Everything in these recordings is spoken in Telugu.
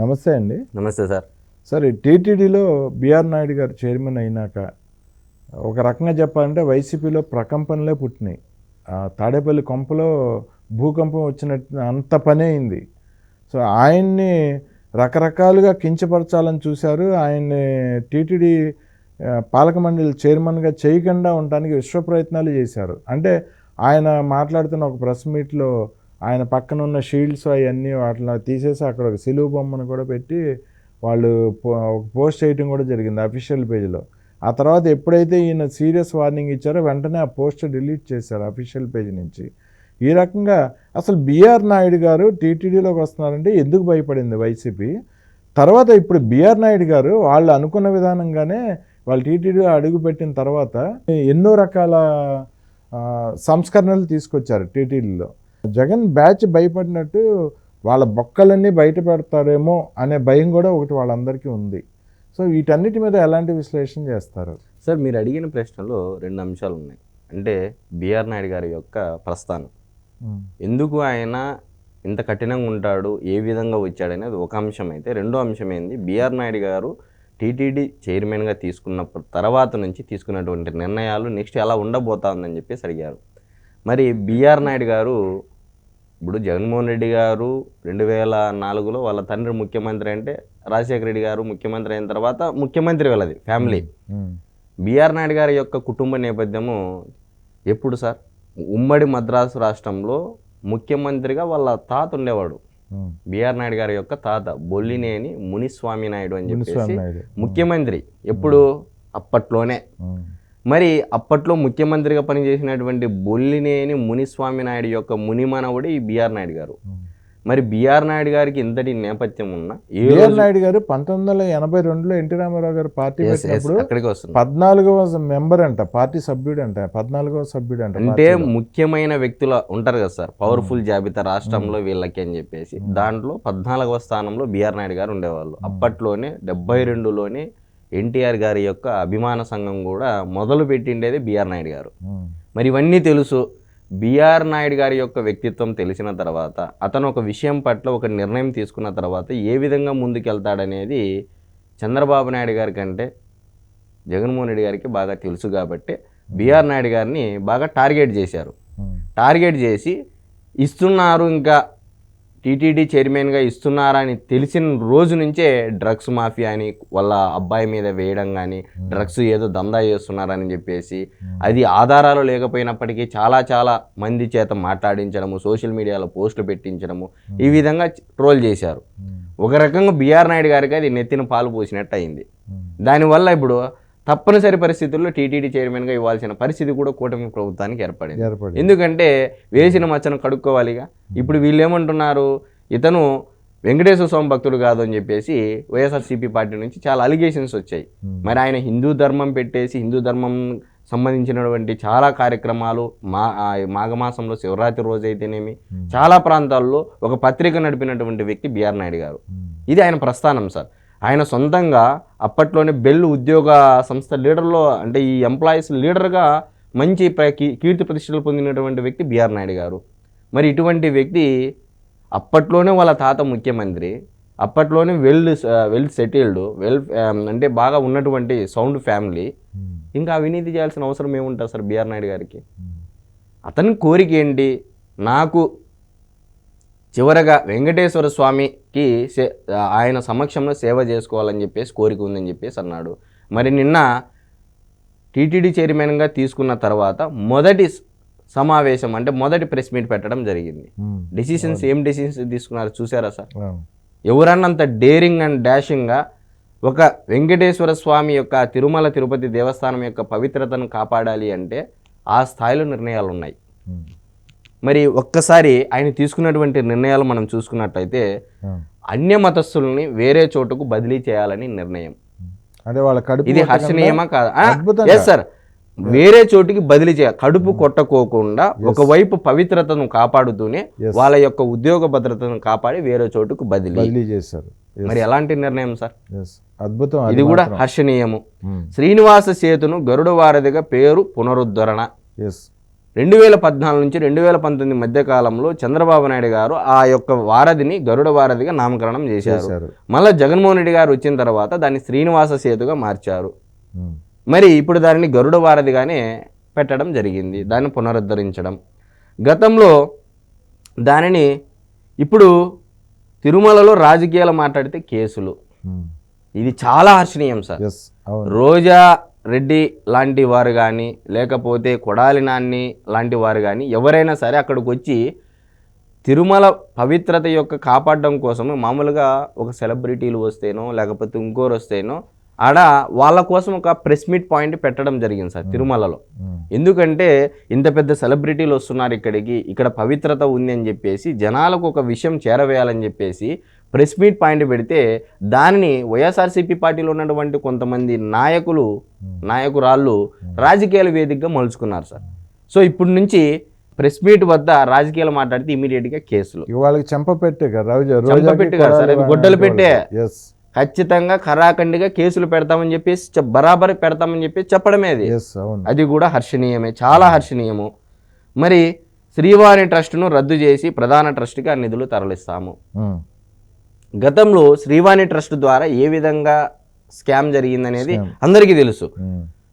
నమస్తే అండి. నమస్తే సార్. సార్, ఈ టీటీడీలో బిఆర్ నాయుడు గారు చైర్మన్ అయినాక ఒక రకంగా చెప్పాలంటే వైసీపీలో ప్రకంపనలే పుట్టినాయి. తాడేపల్లి కొంపలో భూకంపం వచ్చినట్టు అంత పని అయింది. సో ఆయన్ని రకరకాలుగా కించపరచాలని చూశారు. ఆయన్ని టీటీడీ పాలక మండలి చైర్మన్గా చేయకుండా ఉండడానికి విశ్వ ప్రయత్నాలు చేశారు. అంటే ఆయన మాట్లాడుతున్న ఒక ప్రెస్ మీట్లో ఆయన పక్కన ఉన్న షీల్డ్స్ అవన్నీ వాటిని తీసేసి అక్కడ ఒక సిలువు బొమ్మను కూడా పెట్టి వాళ్ళు ఒక పోస్ట్ చేయడం కూడా జరిగింది అఫీషియల్ పేజ్లో. ఆ తర్వాత ఎప్పుడైతే ఈయన సీరియస్ వార్నింగ్ ఇచ్చారో వెంటనే ఆ పోస్ట్ డిలీట్ చేశారు అఫీషియల్ పేజ్ నుంచి. ఈ రకంగా అసలు బిఆర్ నాయుడు గారు టీటీడీలోకి వస్తున్నారంటే ఎందుకు భయపడింది వైసీపీ? తర్వాత ఇప్పుడు బిఆర్ నాయుడు గారు వాళ్ళు అనుకున్న విధానంగానే వాళ్ళు టీటీడీలో అడుగుపెట్టిన తర్వాత ఎన్నో రకాల సంస్కరణలు తీసుకొచ్చారు టీటీడీలో. జగన్ బ్యాచ్ భయపడినట్టు వాళ్ళ బొక్కలన్నీ బయట పెడతారేమో అనే భయం కూడా ఒకటి వాళ్ళందరికీ ఉంది. సో వీటన్నిటి మీద ఎలాంటి విశ్లేషణ చేస్తారు సార్? మీరు అడిగిన ప్రశ్నలో 2 అంశాలు ఉన్నాయి. అంటే బిఆర్ నాయుడు గారి యొక్క ప్రస్థానం, ఎందుకు ఆయన ఇంత కఠినంగా ఉంటాడు, ఏ విధంగా వచ్చాడనేది ఒక అంశం అయితే, రెండో అంశం ఏంది, బిఆర్ నాయుడు గారు టీటీడీ చైర్మన్గా తీసుకున్నప్పుడు తర్వాత నుంచి తీసుకున్నటువంటి నిర్ణయాలు నెక్స్ట్ ఎలా ఉండబోతుందని చెప్పేసి అడిగారు. మరి బిఆర్ నాయుడు గారు ఇప్పుడు జగన్మోహన్ రెడ్డి గారు 2004లో వాళ్ళ తండ్రి ముఖ్యమంత్రి అంటే రాజశేఖర రెడ్డి గారు ముఖ్యమంత్రి అయిన తర్వాత ముఖ్యమంత్రి వెళ్ళది ఫ్యామిలీ. బిఆర్ నాయుడు గారి యొక్క కుటుంబ నేపథ్యము ఎప్పుడు సార్? ఉమ్మడి మద్రాసు రాష్ట్రంలో ముఖ్యమంత్రిగా వాళ్ళ తాత ఉండేవాడు. బిఆర్ నాయుడు గారి యొక్క తాత బొల్లినేని మునిస్వామి నాయుడు అని చెప్పేసి ముఖ్యమంత్రి ఎప్పుడు అప్పట్లోనే. మరి అప్పట్లో ముఖ్యమంత్రిగా పనిచేసినటువంటి బొల్లినేని మునిస్వామి నాయుడు యొక్క మునిమనవుడు ఈ బిఆర్ నాయుడు గారు. మరి బిఆర్ నాయుడు గారికి ఇంతటి నేపథ్యం ఉన్న బిఆర్ నాయుడు గారు 1982లో ఎన్టీ రామారావు గారు పార్టీ పెట్టినప్పుడు 14వ మెంబర్ అంట, పార్టీ సభ్యుడు అంట, 14వ సభ్యుడు అంట. అంటే ముఖ్యమైన వ్యక్తులు ఉంటారు కదా సార్, పవర్ఫుల్ జాబితా రాష్ట్రంలో వీళ్ళకి అని చెప్పేసి, దాంట్లో 14వ స్థానంలో బిఆర్ నాయుడు గారు ఉండేవాళ్ళు. అప్పట్లోనే 72లోనే ఎన్టీఆర్ గారి యొక్క అభిమాన సంఘం కూడా మొదలు పెట్టిండేది బిఆర్ నాయుడు గారు. మరి ఇవన్నీ తెలుసు. బిఆర్ నాయుడు గారి యొక్క వ్యక్తిత్వం తెలిసిన తర్వాత, అతను ఒక విషయం పట్ల ఒక నిర్ణయం తీసుకున్న తర్వాత ఏ విధంగా ముందుకెళ్తాడనేది చంద్రబాబు నాయుడు గారి కంటే జగన్మోహన్ రెడ్డి గారికి బాగా తెలుసు. కాబట్టి బిఆర్ నాయుడు గారిని బాగా టార్గెట్ చేశారు. టార్గెట్ చేసి ఇస్తున్నారు, ఇంకా టీటీడీ చైర్మన్గా ఇస్తున్నారని తెలిసిన రోజు నుంచే డ్రగ్స్ మాఫియా అని వాళ్ళ అబ్బాయి మీద వేయడం కానీ, డ్రగ్స్ ఏదో దందా చేస్తున్నారని చెప్పేసి, అది ఆధారాలు లేకపోయినప్పటికీ చాలా మంది చేత మాట్లాడించడము, సోషల్ మీడియాలో పోస్టులు పెట్టించడము, ఈ విధంగా ట్రోల్ చేశారు. ఒక రకంగా బిఆర్ నాయుడు గారికి అది నెత్తిన పాలు పోసినట్టు అయింది. దానివల్ల ఇప్పుడు తప్పనిసరి పరిస్థితుల్లో టీటీడీ చైర్మన్గా ఇవ్వాల్సిన పరిస్థితి కూడా కూటమి ప్రభుత్వానికి ఏర్పడింది. ఎందుకంటే వేసిన మచ్చను కడుక్కోవాలిగా. ఇప్పుడు వీళ్ళు ఏమంటున్నారు, ఇతను వెంకటేశ్వర స్వామి భక్తుడు కాదు అని చెప్పేసి వైఎస్ఆర్సీపీ పార్టీ నుంచి చాలా అలిగేషన్స్ వచ్చాయి. మరి ఆయన హిందూ ధర్మం పెట్టేసి, హిందూ ధర్మం సంబంధించినటువంటి చాలా కార్యక్రమాలు మాఘమాసంలో శివరాత్రి రోజు అయితేనేమి చాలా ప్రాంతాల్లో ఒక పత్రిక నడిపినటువంటి వ్యక్తి బిఆర్ నాయుడు గారు. ఇది ఆయన ప్రస్థానం సార్. ఆయన సొంతంగా అప్పట్లోనే బెల్ ఉద్యోగ సంస్థ లీడర్లో, అంటే ఈ ఎంప్లాయీస్ లీడర్గా మంచి కీర్తి ప్రతిష్టలు పొందినటువంటి వ్యక్తి బిఆర్ నాయుడు గారు. మరి ఇటువంటి వ్యక్తి అప్పట్లోనే వాళ్ళ తాత ముఖ్యమంత్రి, అప్పట్లోనే వెల్ సెటిల్డ్, అంటే బాగా ఉన్నటువంటి సౌండ్ ఫ్యామిలీ, ఇంకా అవినీతి చేయాల్సిన అవసరం ఏముంటుంది సార్ బిఆర్ నాయుడు గారికి? అతని కోరిక ఏంటి? నాకు చివరగా వెంకటేశ్వర స్వామికి ఆయన సమక్షంలో సేవ చేసుకోవాలని చెప్పేసి కోరిక ఉందని చెప్పేసి అన్నాడు. మరి నిన్న టీటీడీ చైర్మన్గా తీసుకున్న తర్వాత మొదటి సమావేశం, అంటే మొదటి ప్రెస్ మీట్ పెట్టడం జరిగింది. డెసిషన్స్ ఏం డెసిషన్స్ తీసుకున్నారు చూసారా సార్? ఎవరన్నంత డేరింగ్ అండ్ డాషింగ్గా ఒక వెంకటేశ్వర స్వామి యొక్క తిరుమల తిరుపతి దేవస్థానం యొక్క పవిత్రతను కాపాడాలి అంటే ఆ స్థాయిలో నిర్ణయాలు ఉన్నాయి. మరి ఒక్కసారి ఆయన తీసుకున్నటువంటి నిర్ణయాలు మనం చూసుకున్నట్టయితే అన్య మతస్థుల్ని వేరే చోటుకు బదిలీ చేయాలని నిర్ణయం. ఇది హర్షణీయమా కాదా? ఎస్ సార్, వేరే చోటుకి బదిలీ చేయాలి. కడుపు కొట్టకోకుండా ఒకవైపు పవిత్రతను కాపాడుతూనే వాళ్ళ యొక్క ఉద్యోగ భద్రతను కాపాడి వేరే చోటుకు బదిలీ చేశారు. మరి ఎలాంటి నిర్ణయం సార్? అద్భుతం. ఇది కూడా హర్షణీయము. శ్రీనివాస సేతును గరుడ వారధిగా పేరు పునరుద్ధరణ. 2014 నుంచి 2019 మధ్య కాలంలో చంద్రబాబు నాయుడు గారు ఆ యొక్క వారధిని గరుడ వారధిగా నామకరణం చేశారు. మళ్ళీ జగన్మోహన్ రెడ్డి గారు వచ్చిన తర్వాత దాన్ని శ్రీనివాస సేతుగా మార్చారు. మరి ఇప్పుడు దానిని గరుడ వారధిగానే పెట్టడం జరిగింది, దాన్ని పునరుద్ధరించడం. గతంలో దానిని ఇప్పుడు తిరుమలలో రాజకీయాలు మాట్లాడితే కేసులు, ఇది చాలా హర్షణీయం సార్. రోజా రెడ్డి లాంటి వారు కానీ లేకపోతే కొడాలి నాని లాంటి వారు కానీ ఎవరైనా సరే అక్కడికి వచ్చి తిరుమల పవిత్రత యొక్క కాపాడడం కోసం మామూలుగా ఒక సెలబ్రిటీలు వస్తేనో లేకపోతే ఇంకోరు వస్తేనో ఆడ వాళ్ళ కోసం ఒక ప్రెస్ మీట్ పాయింట్ పెట్టడం జరిగింది సార్ తిరుమలలో. ఎందుకంటే ఇంత పెద్ద సెలబ్రిటీలు వస్తున్నారు ఇక్కడికి, ఇక్కడ పవిత్రత ఉంది అని చెప్పేసి జనాలకు ఒక విషయం చేరవేయాలని చెప్పేసి ప్రెస్ మీట్ పాయింట్ పెడితే దానిని వైఎస్ఆర్సీపీ పార్టీలో ఉన్నటువంటి కొంతమంది నాయకురాళ్ళు రాజకీయాల వేదికగా మలుచుకున్నారు సార్. సో ఇప్పటి నుంచి ప్రెస్ మీట్ వద్ద రాజకీయాలు మాట్లాడితే ఇమీడియట్గా కేసులు, వాళ్ళకి చెంపపెట్టే సార్, అది గొడ్డలు పెట్టే ఖచ్చితంగా ఖరాఖండిగా కేసులు పెడతామని చెప్పేసి బరాబర్ పెడతామని చెప్పేసి చెప్పడమే అది కూడా హర్షణీయమే, చాలా హర్షణీయము. మరి శ్రీవాణి ట్రస్ట్ను రద్దు చేసి ప్రధాన ట్రస్ట్కి ఆ నిధులు తరలిస్తాము. గతంలో శ్రీవాణి ట్రస్ట్ ద్వారా ఏ విధంగా స్కామ్ జరిగిందనేది అందరికీ తెలుసు.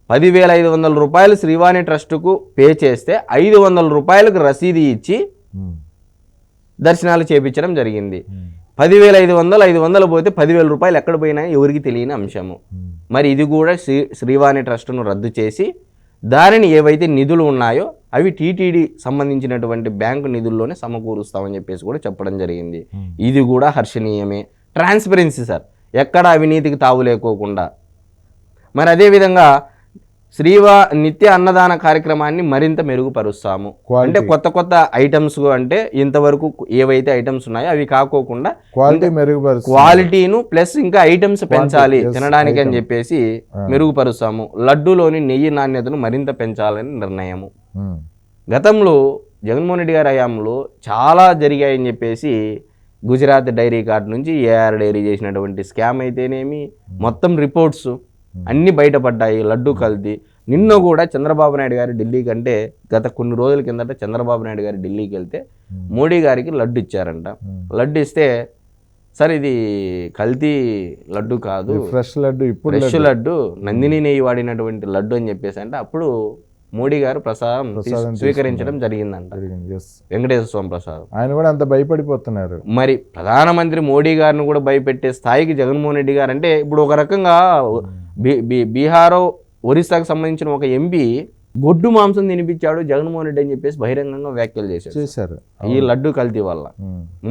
10,500 రూపాయలు శ్రీవాణి ట్రస్టుకు పే చేస్తే 500 రూపాయలకు రసీదు ఇచ్చి దర్శనాలు చేపించడం జరిగింది. 10,500 పోతే 10,000 రూపాయలు ఎక్కడ పోయినా ఎవరికి తెలియని అంశము. మరి ఇది కూడా శ్రీవాణి ట్రస్టును రద్దు చేసి దానిని ఏవైతే నిధులు ఉన్నాయో అవి టీటీడీ సంబంధించినటువంటి బ్యాంకు నిధుల్లోనే సమకూరుస్తామని చెప్పేసి కూడా చెప్పడం జరిగింది. ఇది కూడా హర్షణీయమే. ట్రాన్స్పరెన్సీ సార్, ఎక్కడ అవినీతికి తావు లేకోకుండా. మరి అదేవిధంగా నిత్య అన్నదాన కార్యక్రమాన్ని మరింత మెరుగుపరుస్తాము. అంటే కొత్త ఐటమ్స్, అంటే ఇంతవరకు ఏవైతే ఐటమ్స్ ఉన్నాయో అవి కాకోకుండా క్వాలిటీను ప్లస్ ఇంకా ఐటమ్స్ పెంచాలి తినడానికి అని చెప్పేసి మెరుగుపరుస్తాము. లడ్డూలోని నెయ్యి నాణ్యతను మరింత పెంచాలని నిర్ణయము. గతంలో జగన్మోహన్ రెడ్డి గారి హయాంలో చాలా జరిగాయని చెప్పేసి గుజరాత్ డైరీ కార్డు నుంచి ఏఆర్ డైరీ చేసినటువంటి స్కామ్ అయితేనేమి మొత్తం రిపోర్ట్స్ అన్నీ బయటపడ్డాయి. లడ్డు కల్తీ. నిన్న కూడా చంద్రబాబు నాయుడు గారు ఢిల్లీకి, అంటే గత కొన్ని రోజుల కిందట చంద్రబాబు నాయుడు గారు ఢిల్లీకి వెళ్తే మోడీ గారికి లడ్డు ఇచ్చారంట. లడ్డు ఇస్తే సార్ ఇది కల్తీ లడ్డు కాదు, ఫ్రెష్ లడ్డు నందిని నెయ్యి వాడినటువంటి లడ్డు అని చెప్పేసి అంటే అప్పుడు మోడీ గారు ప్రసాదం స్వీకరించడం జరిగిందంట, వెంకటేశ్వర స్వామి ప్రసాదం. ఆయన కూడా అంత భయపడిపోతున్నారు. మరి ప్రధానమంత్రి మోడీ గారిని కూడా భయపెట్టే స్థాయికి జగన్మోహన్ రెడ్డి గారు, అంటే ఇప్పుడు ఒక రకంగా బీహార్ ఒరిస్సాకు సంబంధించిన ఒక ఎంపీ గొడ్డు మాంసం తినిపించాడు జగన్మోహన్ రెడ్డి అని చెప్పేసి బహిరంగంగా వ్యాఖ్యలు చేశారు ఈ లడ్డు కల్తీ వల్ల.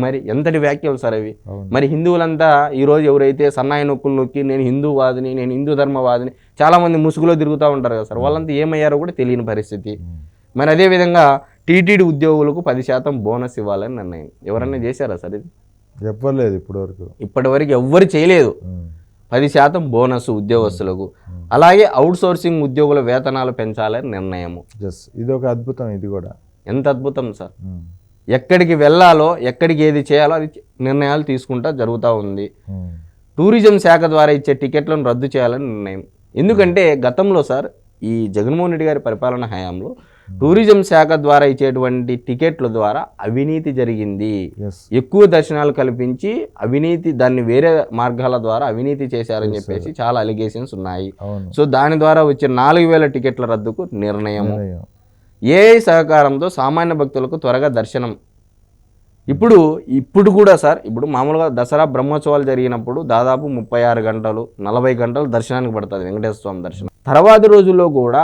మరి ఎంతటి వ్యాఖ్యలు సార్ అవి. మరి హిందువులంతా ఈరోజు ఎవరైతే సన్నాయి నొక్కులు నొక్కి నేను హిందూవాదిని, నేను హిందూ ధర్మవాదిని, చాలా మంది ముసుగులో తిరుగుతూ ఉంటారు కదా సార్, వాళ్ళంతా ఏమయ్యారో కూడా తెలియని పరిస్థితి. మరి అదేవిధంగా టీటీడీ ఉద్యోగులకు 10% బోనస్ ఇవ్వాలని నిర్ణయం ఎవరన్నా చేశారా సార్? ఇది చెప్పలేదు ఇప్పటివరకు ఎవ్వరు చేయలేదు. 10% బోనస్ ఉద్యోగస్తులకు, అలాగే అవుట్ సోర్సింగ్ ఉద్యోగుల వేతనాలు పెంచాలని నిర్ణయము. ఇది ఒక అద్భుతం. ఇది కూడా ఎంత అద్భుతం సార్. ఎక్కడికి వెళ్ళాలో ఎక్కడికి ఏది చేయాలో అది నిర్ణయాలు తీసుకుంటా జరుగుతూ ఉంది. టూరిజం శాఖ ద్వారా ఇచ్చే టికెట్లను రద్దు చేయాలని నిర్ణయం. ఎందుకంటే గతంలో సార్ ఈ జగన్మోహన్ రెడ్డి గారి పరిపాలన హయాంలో టూరిజం శాఖ ద్వారా ఇచ్చేటువంటి టికెట్ల ద్వారా అవినీతి జరిగింది. ఎక్కువ దర్శనాలు కల్పించి అవినీతి, దాన్ని వేరే మార్గాల ద్వారా అవినీతి చేశారని చెప్పేసి చాలా అలిగేషన్స్ ఉన్నాయి. సో దాని ద్వారా వచ్చే 4,000 టికెట్ల రద్దుకు నిర్ణయము. ఏఐ సహకారంతో సామాన్య భక్తులకు త్వరగా దర్శనం. ఇప్పుడు కూడా సార్, ఇప్పుడు మామూలుగా దసరా బ్రహ్మోత్సవాలు జరిగినప్పుడు దాదాపు 36 గంటలు 40 గంటలు దర్శనానికి పడుతుంది వెంకటేశ్వర స్వామి దర్శనం. తర్వాతి రోజుల్లో కూడా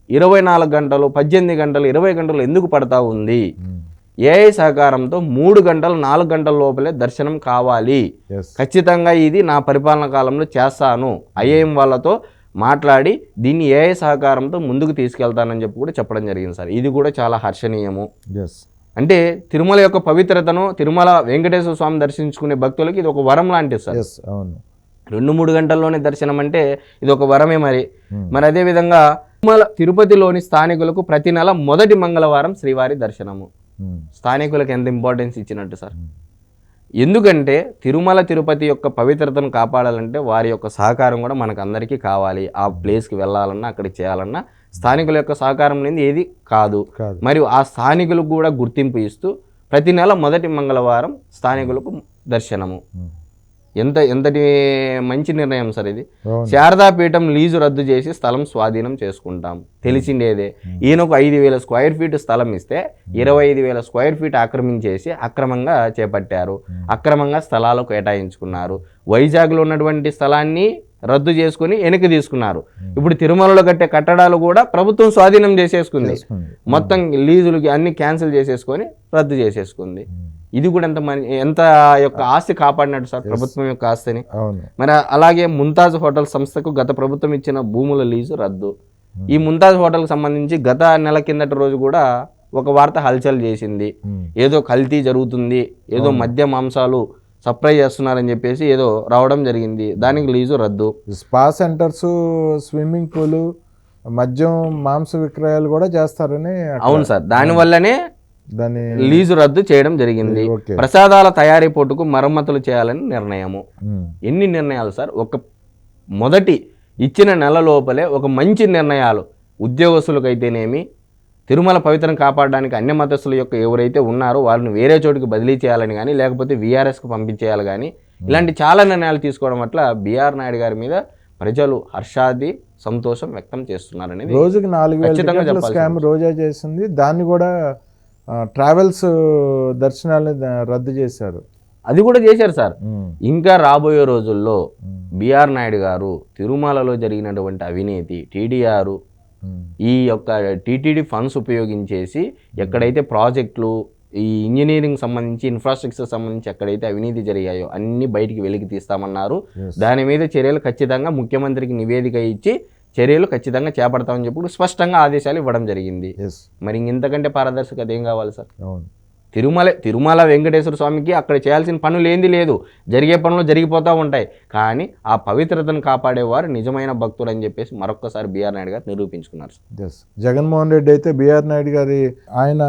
24 గంటలు 18 గంటలు 20 గంటలు ఎందుకు పడతా ఉంది? ఏఐ సహకారంతో 3 గంటలు 4 గంటల లోపలే దర్శనం కావాలి. ఖచ్చితంగా ఇది నా పరిపాలన కాలంలో చేస్తాను, ఐఏఎం వాళ్ళతో మాట్లాడి దీన్ని ఏఐ సహకారంతో ముందుకు తీసుకెళ్తానని చెప్పి కూడా చెప్పడం జరిగింది సార్. ఇది కూడా చాలా హర్షణీయము. అంటే తిరుమల యొక్క పవిత్రతను, తిరుమల వెంకటేశ్వర స్వామి దర్శించుకునే భక్తులకి ఇది ఒక వరం లాంటిది సార్. 2-3 గంటల్లోనే దర్శనం అంటే ఇది ఒక వరమే. మరి అదేవిధంగా తిరుపతిలోని స్థానికులకు ప్రతి నెల మొదటి మంగళవారం శ్రీవారి దర్శనము. స్థానికులకు ఎంత ఇంపార్టెన్స్ ఇచ్చినట్టు సార్. ఎందుకంటే తిరుపతి యొక్క పవిత్రతను కాపాడాలంటే వారి యొక్క సహకారం కూడా మనకు అందరికీ కావాలి. ఆ ప్లేస్కి వెళ్ళాలన్నా, అక్కడికి చేయాలన్నా స్థానికుల యొక్క సహకారం లేనిది ఏది కాదు. కాదు. మరియు ఆ స్థానికులకు కూడా గుర్తింపు ఇస్తూ ప్రతి నెల మొదటి మంగళవారం స్థానికులకు దర్శనము. ఎంతటి మంచి నిర్ణయం సార్ ఇది. అవును. శారదాపీఠం లీజు రద్దు చేసి స్థలం స్వాధీనం చేసుకుంటాం. తెలిసిండేదే. ఈయనకు 5,000 స్క్వేర్ ఫీట్ స్థలం ఇస్తే 25,000 స్క్వేర్ ఫీట్ ఆక్రమించేసి అక్రమంగా చేపట్టారు. అక్రమంగా స్థలాలు కేటాయించుకున్నారు. వైజాగ్లో ఉన్నటువంటి స్థలాన్ని రద్దు చేసుకుని వెనక్కి తీసుకున్నారు. ఇప్పుడు తిరుమలలో కట్టే కట్టడాలు కూడా ప్రభుత్వం స్వాధీనం చేసేసుకుంది. మొత్తం లీజులకి అన్ని క్యాన్సిల్ చేసేసుకొని రద్దు చేసేసుకుంది. ఇది కూడా ఎంత యొక్క ఆస్తి కాపాడినట్టు సార్ ప్రభుత్వం యొక్క ఆస్తిని. మరి అలాగే ముంతాజ్ హోటల్ సంస్థకు గత ప్రభుత్వం ఇచ్చిన భూముల లీజు రద్దు. ఈ ముంతాజ్ హోటల్కి సంబంధించి గత నెల కిందటి రోజు కూడా ఒక వార్త హల్చల్ చేసింది. ఏదో కల్తీ జరుగుతుంది, ఏదో మద్య మాంసాలు సప్లై చేస్తున్నారని చెప్పేసి ఏదో రావడం జరిగింది. దానికి లీజు రద్దు. స్పా సెంటర్స్, స్విమ్మింగ్ పూల్, మద్యం మాంస విక్రయాలు కూడా చేస్తారని. అవును సార్, దానివల్లనే దాన్ని లీజు రద్దు చేయడం జరిగింది. ప్రసాదాల తయారీ పోటుకు మరమ్మతులు చేయాలని నిర్ణయము. ఎన్ని నిర్ణయాలు సార్. ఒక మొదటి ఇచ్చిన నెల లోపలే ఒక మంచి నిర్ణయాలు. ఉద్యోగస్తులకైతేనేమి, తిరుమల పవిత్రం కాపాడడానికి అన్య మతస్థుల యొక్క ఎవరైతే ఉన్నారో వాళ్ళని వేరే చోటుకి బదిలీ చేయాలని కానీ, లేకపోతే వీఆర్ఎస్కి పంపించేయాలి కానీ, ఇలాంటి చాలా నిర్ణయాలు తీసుకోవడం వల్ల బిఆర్ నాయుడు గారి మీద ప్రజలు హర్షాది సంతోషం వ్యక్తం చేస్తున్నారనేది. రోజుకి 4,000 స్కామ్ రోజా చేసింది. దాన్ని కూడా ట్రావెల్స్ దర్శనాలను రద్దు చేశారు. అది కూడా చేశారు సార్. ఇంకా రాబోయే రోజుల్లో బిఆర్ నాయుడు గారు తిరుమలలో జరిగినటువంటి అవినీతి, టీడీఆర్, ఈ యొక్క టీటీడీ ఫండ్స్ ఉపయోగించేసి ఎక్కడైతే ప్రాజెక్టులు, ఈ ఇంజనీరింగ్ సంబంధించి, ఇన్ఫ్రాస్ట్రక్చర్ సంబంధించి ఎక్కడైతే అవినీతి జరిగాయో అన్ని బయటికి వెలికి తీస్తామన్నారు. దాని మీద చర్యలు ఖచ్చితంగా ముఖ్యమంత్రికి నివేదిక ఇచ్చి చర్యలు ఖచ్చితంగా చేపడతామని చెప్పి స్పష్టంగా ఆదేశాలు ఇవ్వడం జరిగింది. మరి ఇంతకంటే పారదర్శకత ఏం కావాలి సార్. తిరుమల వెంకటేశ్వర స్వామికి అక్కడ చేయాల్సిన పనులు ఏంది లేదు, జరిగే పనులు జరిగిపోతూ ఉంటాయి. కానీ ఆ పవిత్రతను కాపాడేవారు నిజమైన భక్తులు అని చెప్పేసి మరొక్కసారి బిఆర్ నాయుడు గారు నిరూపించుకున్నారు. జగన్మోహన్ రెడ్డి అయితే బిఆర్ నాయుడు గారి ఆయన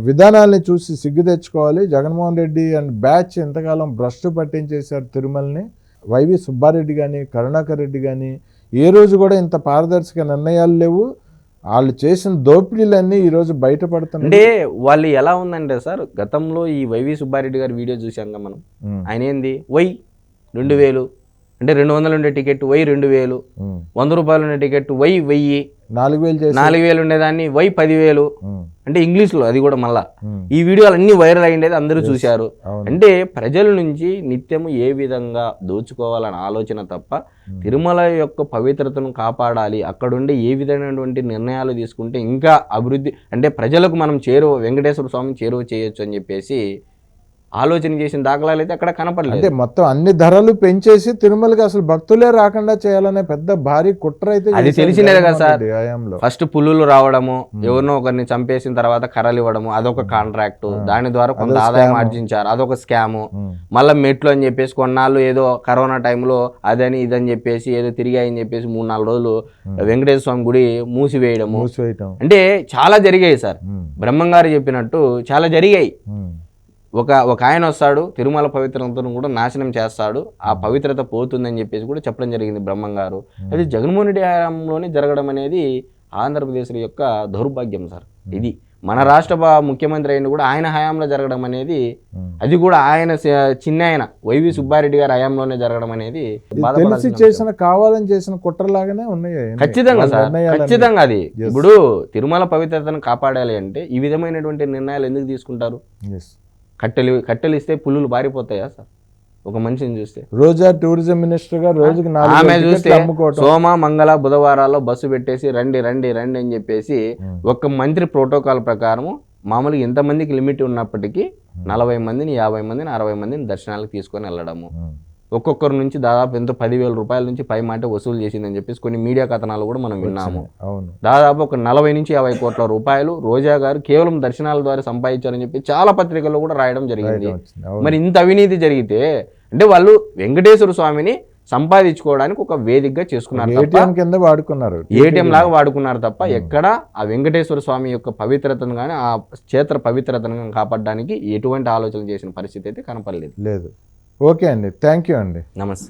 విధానాల్ని చూసి సిగ్గు తెచ్చుకోవాలి. జగన్మోహన్ రెడ్డి అండ్ బ్యాచ్ ఎంతకాలం భ్రష్టు పట్టించేశారు తిరుమలని. వైవి సుబ్బారెడ్డి కానీ, కరుణాకర్ రెడ్డి కానీ ఏ రోజు కూడా ఇంత పారదర్శక నిర్ణయాలు లేవు. వాళ్ళు చేసిన దోపిడీలన్నీ ఈరోజు బయటపడుతున్నాయి. అంటే వాళ్ళు ఎలా ఉందంటే సార్, గతంలో ఈ వైవి సుబ్బారెడ్డి గారి వీడియో చూసాం మనం. ఆయన ఏంది 2,000 అంటే 200 ఉండే టికెట్ 2,000, 100 రూపాయలు ఉండే టికెట్ 1,000, 4,000 ఉండేదాన్ని 10,000 అంటే ఇంగ్లీష్లో, అది కూడా మళ్ళా. ఈ వీడియోలు అన్ని వైరల్ అయ్యేది, అందరూ చూశారు. అంటే ప్రజల నుంచి నిత్యము ఏ విధంగా దోచుకోవాలన్న ఆలోచన తప్ప తిరుమల యొక్క పవిత్రతను కాపాడాలి, అక్కడుండి ఏ విధమైనటువంటి నిర్ణయాలు తీసుకుంటే ఇంకా అభివృద్ధి, అంటే ప్రజలకు మనం వెంకటేశ్వర స్వామిని చేరువ చేయొచ్చు అని చెప్పేసి ఆలోచన చేసిన దాఖలాలు అయితే అక్కడ కనపడలేదు. అంటే మొత్తం అన్ని ధరలు పెంచేసి తిరుమలకి అసలు భక్తులే రాకుండా చేయాలనే పెద్ద భారీ కుట్ర అయితే అది తెలిసినదే కదా సార్. ఫస్ట్ పులులు రావడము, ఎవరినో ఒకరిని చంపేసిన తర్వాత కర్రలు ఇవ్వడము, అదొక కాంట్రాక్ట్. దాని ద్వారా కొంత ఆదాయం ఆర్జించారు, అదొక స్కాము. మళ్ళీ మెట్లు అని చెప్పేసి కొన్నాళ్ళు ఏదో కరోనా టైంలో అదని ఇదని చెప్పేసి ఏదో తిరిగాయని చెప్పేసి 3-4 రోజులు వెంకటేశ్వర స్వామి గుడి మూసివేయడము. అంటే చాలా జరిగాయి సార్. బ్రహ్మంగారు చెప్పినట్టు చాలా జరిగాయి. ఒక ఆయన వస్తాడు, తిరుమల పవిత్రతను కూడా నాశనం చేస్తాడు, ఆ పవిత్రత పోతుందని చెప్పేసి కూడా చెప్పడం జరిగింది బ్రహ్మంగారు. అది జగన్మోహన్ రెడ్డి హయాంలోనే జరగడం అనేది ఆంధ్రప్రదేశ్ యొక్క దౌర్భాగ్యం సార్. ఇది మన రాష్ట్ర ముఖ్యమంత్రి అయిన కూడా ఆయన హయాంలో జరగడం అనేది, అది కూడా ఆయన చిన్న ఆయన వైవి సుబ్బారెడ్డి గారి హయాంలోనే జరగడం అనేది కావాలని చేసిన కుట్రలాగానే ఉన్నాయి. ఖచ్చితంగా సార్, ఖచ్చితంగా. అది ఇప్పుడు తిరుమల పవిత్రతను కాపాడాలి అంటే ఈ విధమైనటువంటి నిర్ణయాలు ఎందుకు తీసుకుంటారు? కట్టెలు ఇస్తే పులులు బారిపోతాయా సార్? ఒక మనిషిని చూస్తే రోజా టూరిజం మినిస్టర్ గా రోజుకి ఆమె చూస్తే సోమ మంగళ బుధవారాల్లో బస్సు పెట్టేసి రండి అని చెప్పేసి ఒక మంత్రి ప్రోటోకాల్ ప్రకారము మామూలుగా ఎంతమందికి లిమిట్ ఉన్నప్పటికీ 40 మందిని, 50 మందిని, 60 మందిని దర్శనాలకు తీసుకొని వెళ్ళడము. ఒక్కొక్కరి నుంచి దాదాపు ఎంతో 10,000 రూపాయల నుంచి పై మాట వసూలు చేసిందని చెప్పేసి కొన్ని మీడియా కథనాలు కూడా మనం విన్నాము. దాదాపు ఒక 40 నుంచి 50 కోట్ల రూపాయలు రోజా గారు కేవలం దర్శనాల ద్వారా సంపాదించారని చెప్పి చాలా పత్రికల్లో కూడా రాయడం జరిగింది. మరి ఇంత అవినీతి జరిగితే అంటే వాళ్ళు వెంకటేశ్వర స్వామిని సంపాదించుకోవడానికి ఒక వేదికగా చేసుకున్నారు, ఏటీఎం లాగా వాడుకున్నారు తప్ప ఎక్కడ ఆ వెంకటేశ్వర స్వామి యొక్క పవిత్రతను కానీ ఆ క్షేత్ర పవిత్రతను కాపాడడానికి ఎటువంటి ఆలోచన చేసిన పరిస్థితి అయితే కనపడలేదు. ఓకే అండి, థ్యాంక్ యూ అండి, నమస్తే.